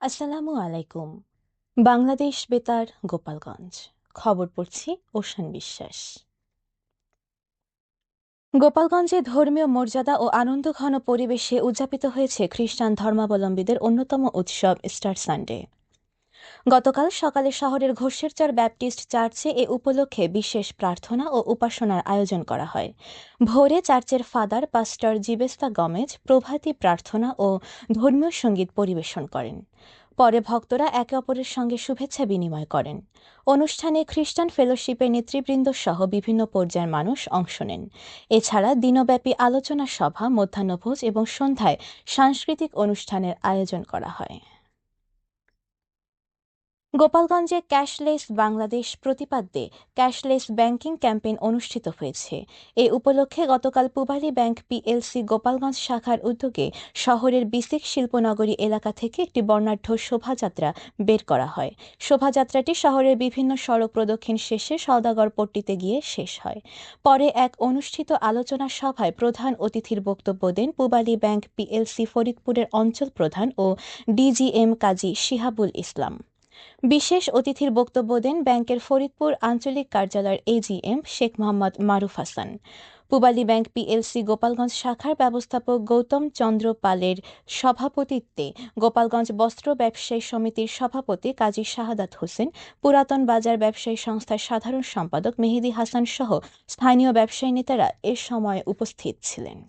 আসসালামু আলাইকুম। বাংলাদেশ বেতার, গোপালগঞ্জ। খবর পড়ছি ওশান বিশ্বাস। গোপালগঞ্জে ধর্মীয় মর্যাদা ও আনন্দঘন পরিবেশে উদযাপিত হয়েছে খ্রিস্টান ধর্মাবলম্বীদের অন্যতম উৎসব ইস্টার সানডে। গতকাল সকালে শহরের ঘোষেরচর ব্যাপটিস্ট চার্চে এ উপলক্ষে বিশেষ প্রার্থনা ও উপাসনার আয়োজন করা হয়। ভোরে চার্চের ফাদার পাস্টর জিবেস্তা গমেজ প্রভাতী প্রার্থনা ও ধর্মীয় সঙ্গীত পরিবেশন করেন। পরে ভক্তরা একে অপরের সঙ্গে শুভেচ্ছা বিনিময় করেন। অনুষ্ঠানে খ্রিস্টান ফেলোশিপের নেতৃবৃন্দ সহ বিভিন্ন পর্যায়ের মানুষ অংশ নেন। এছাড়া দিনব্যাপী আলোচনা সভা, মধ্যাহ্নভোজ এবং সন্ধ্যায় সাংস্কৃতিক অনুষ্ঠানের আয়োজন করা হয়। গোপালগঞ্জে ক্যাশলেস বাংলাদেশ প্রতিপাদ্যে ক্যাশলেস ব্যাংকিং ক্যাম্পেইন অনুষ্ঠিত হয়েছে। এ উপলক্ষে গতকাল পূবালী ব্যাংক পিএলসি গোপালগঞ্জ শাখার উদ্যোগে শহরের বিসিক শিল্পনগরী এলাকা থেকে একটি বর্ণাঢ্য শোভাযাত্রা বের করা হয়। শোভাযাত্রাটি শহরের বিভিন্ন সড়ক প্রদক্ষিণ শেষে সওদাগর পট্টিতে গিয়ে শেষ হয়। পরে এক অনুষ্ঠিত আলোচনা সভায় প্রধান অতিথির বক্তব্য দেন পূবালী ব্যাংক পিএলসি ফরিদপুরের অঞ্চল প্রধান ও ডিজিএম কাজী শিহাবুল ইসলাম। বিশেষ অতিথির বক্তব্য দেন ব্যাংকের ফরিদপুর আঞ্চলিক কার্যালয়ের এজিএম শেখ মোহাম্মদ মারুফ হাসান। পূবালী ব্যাংক পিএলসি গোপালগঞ্জ শাখার ব্যবস্থাপক গৌতম চন্দ্র পালের সভাপতিত্বে গোপালগঞ্জ বস্ত্র ব্যবসায়ী সমিতির সভাপতি কাজী শাহাদাত হোসেন, পুরাতন বাজার ব্যবসায়ী সংস্থার সাধারণ সম্পাদক মেহেদী হাসান সহ স্থানীয় ব্যবসায়ী নেতারা এ সময় উপস্থিত ছিলেন।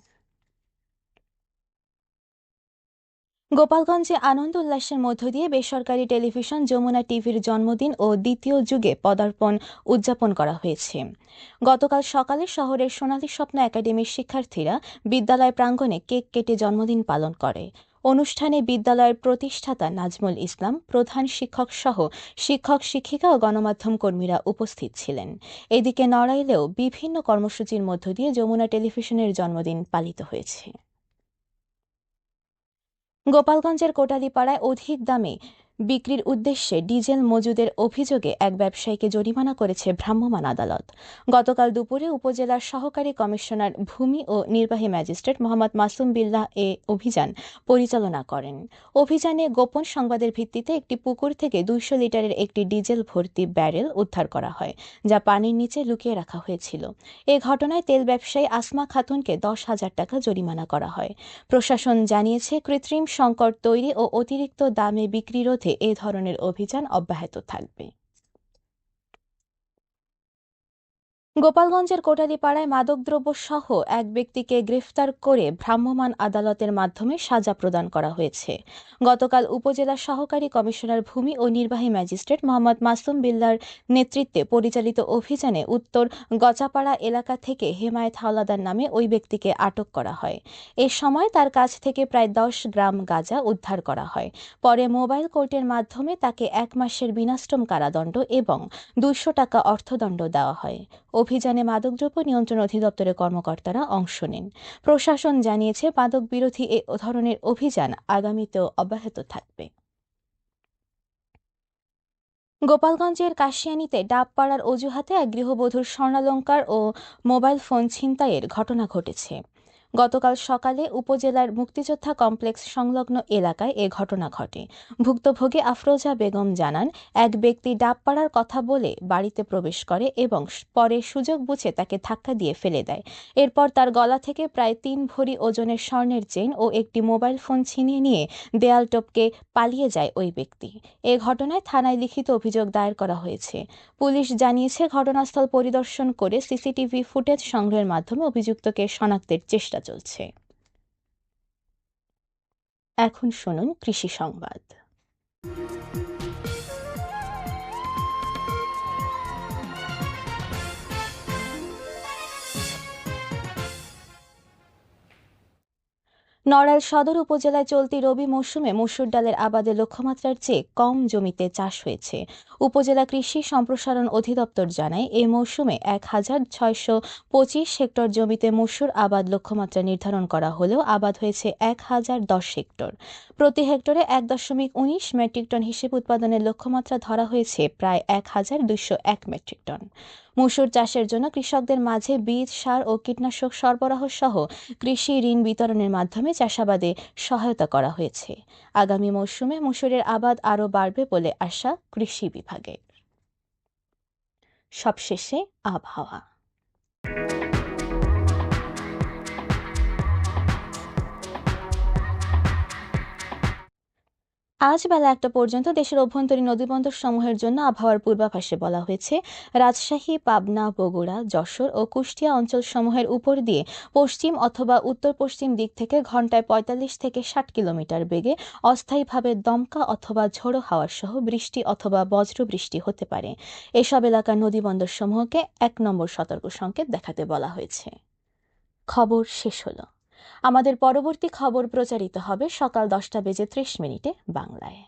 গোপালগঞ্জে আনন্দ উল্লাসের মধ্য দিয়ে বেসরকারি টেলিভিশন যমুনা টিভির জন্মদিন ও দ্বিতীয় যুগে পদার্পণ উদযাপন করা হয়েছে। গতকাল সকালে শহরের সোনালী স্বপ্ন একাডেমির শিক্ষার্থীরা বিদ্যালয় প্রাঙ্গণে কেক কেটে জন্মদিন পালন করে। অনুষ্ঠানে বিদ্যালয়ের প্রতিষ্ঠাতা নাজমুল ইসলাম, প্রধান শিক্ষক সহ শিক্ষক শিক্ষিকা ও গণমাধ্যম কর্মীরা উপস্থিত ছিলেন। এদিকে নড়াইলেও বিভিন্ন কর্মসূচির মধ্য দিয়ে যমুনা টেলিভিশনের জন্মদিন পালিত হয়েছে। গোপালগঞ্জের কোটালীপাড়ায় অধিক দামে বিক্রির উদ্দেশ্যে ডিজেল মজুদের অভিযোগে এক ব্যবসায়ীকে জরিমানা করেছে ভ্রাম্যমাণ আদালত। গতকাল দুপুরে উপজেলার সহকারী কমিশনার ভূমি ও নির্বাহী ম্যাজিস্ট্রেট মোহাম্মদ মাসুম বিল্লাহ অভিযান পরিচালনা করেন। অভিযানে গোপন সংবাদের ভিত্তিতে একটি পুকুর থেকে 200 লিটারের একটি ডিজেল ভর্তি ব্যারেল উদ্ধার করা হয়, যা পানির নিচে লুকিয়ে রাখা হয়েছিল। এ ঘটনায় তেল ব্যবসায়ী আসমা খাতুনকে 10,000 টাকা জরিমানা করা হয়। প্রশাসন জানিয়েছে, কৃত্রিম সংকট তৈরি ও অতিরিক্ত দামে বিক্রি রোধে এ ধরনের অভিযান অব্যাহত থাকবে। গোপালগঞ্জের কোটালীপাড়ায় মাদকদ্রব্য সহ এক ব্যক্তিকে গ্রেফতার করে ভ্রাম্যমাণ আদালতের মাধ্যমে সাজা প্রদান করা হয়েছে। গতকাল উপজেলা সহকারী কমিশনার ভূমি ও নির্বাহী ম্যাজিস্ট্রেট মোহাম্মদ মাসুম বিল্লার নেতৃত্বে পরিচালিত অভিযানে উত্তর গচাপাড়া এলাকা থেকে হেমায়েত হাওলাদার নামে ওই ব্যক্তিকে আটক করা হয়। এ সময় তার কাছ থেকে প্রায় 10 গ্রাম গাঁজা উদ্ধার করা হয়। পরে মোবাইল কোর্টের মাধ্যমে তাকে 1 মাসের বিনাশ্রম কারাদণ্ড এবং 200 টাকা অর্থদণ্ড দেওয়া হয়। অভিযানে মাদকদ্রব্য নিয়ন্ত্রণ অধিদপ্তরের কর্মকর্তারা অংশ নেন। প্রশাসন জানিয়েছে, মাদক বিরোধী এ ধরনের অভিযান আগামীতেও অব্যাহত থাকবে। গোপালগঞ্জের কাশিয়ানীতে ডাব পাড়ার অজুহাতে এক গৃহবধূর স্বর্ণালংকার ও মোবাইল ফোন ছিনতাইয়ের ঘটনা ঘটেছে। গতকাল সকালে উপজেলার মুক্তিযোদ্ধা কমপ্লেক্স সংলগ্ন এলাকায় এ ঘটনা ঘটে। ভুক্তভোগী আফরোজা বেগম জানান, এক ব্যক্তি ডাব পাড়ার কথা বলে বাড়িতে প্রবেশ করে এবং পরে সুযোগ বুঝে তাকে ধাক্কা দিয়ে ফেলে দেয়। এরপর তার গলা থেকে প্রায় 3 ভরি ওজনের স্বর্ণের চেইন ও একটি মোবাইল ফোন ছিনিয়ে নিয়ে দেয়াল টপকে পালিয়ে যায় ওই ব্যক্তি। এ ঘটনায় থানায় লিখিত অভিযোগ দায়ের করা হয়েছে। পুলিশ জানিয়েছে, ঘটনাস্থল পরিদর্শন করে সিসিটিভি ফুটেজ সংগ্রহের মাধ্যমে অভিযুক্তকে শনাক্তের চেষ্টা চলছে। এখন শুনুন কৃষি সংবাদ। নড়াইল সদর উপজেলায় চলতি রবি মৌসুমে মসুর ডালের আবাদে লক্ষ্যমাত্রার চেয়ে কম জমিতে চাষ হয়েছে। উপজেলা কৃষি সম্প্রসারণ অধিদপ্তর জানায়, এ মৌসুমে 1,625 হেক্টর জমিতে মসুর আবাদ লক্ষ্যমাত্রা নির্ধারণ করা হলেও আবাদ হয়েছে 1,010 হেক্টর। প্রতি হেক্টরে 1.19 মেট্রিক টন হিসেবে উৎপাদনের লক্ষ্যমাত্রা ধরা হয়েছে প্রায় 1,201 মেট্রিক টন। মসুর চাষের জন্য কৃষকদের মাঝে বীজ, সার ও কীটনাশক সরবরাহ সহ কৃষি ঋণ বিতরণের মাধ্যমে চাষাবাদে সহায়তা করা হয়েছে। আগামী মৌসুমে মসুরের আবাদ আরও বাড়বে বলে আশা কৃষি বিভাগের। সবশেষে আবহাওয়া। আজ বেলা 1টা পর্যন্ত দেশের অভ্যন্তরীণ নদীবন্দর সমূহের জন্য আবহাওয়ার পূর্বাভাসে বলা হয়েছে, রাজশাহী, পাবনা, বগুড়া, যশোর ও কুষ্টিয়া অঞ্চলসমূহের উপর দিয়ে পশ্চিম অথবা উত্তর পশ্চিম দিক থেকে ঘন্টায় 45 থেকে 60 কিলোমিটার বেগে অস্থায়ীভাবে দমকা অথবা ঝোড়ো হাওয়া সহ বৃষ্টি অথবা বজ্রবৃষ্টি হতে পারে। এসব এলাকার নদীবন্দর সমূহকে 1 নম্বর সতর্ক সংকেত দেখাতে বলা হয়েছে। খবর শেষ হলো। আমাদের পরবর্তী খবর প্রচারিত হবে সকাল 10টা বেজে 30 মিনিটে বাংলায়।